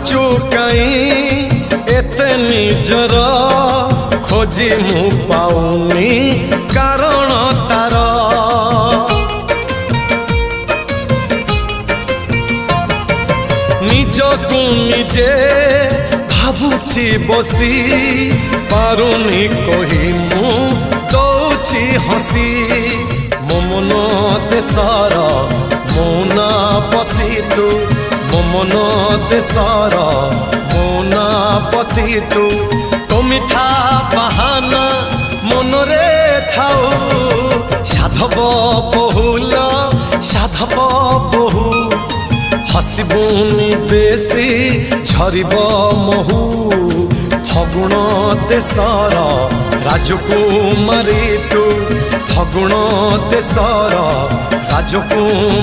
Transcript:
भाबुचु कहीं एते निजर खोजी मु पाउनी कारण तार निजकु निजे भाबुची बसी पारुनी कही मु दौची हसी मो मन देशर मौना पति तू मो मन देशर मौना पति तू तो मिठा बाहाना मनरे थाऊ साधव बहुल साधव बहु हसबुनी बेसी झरिब महू फगुण देशर राजकुमारी तू फगुण देशर राजकुमारी।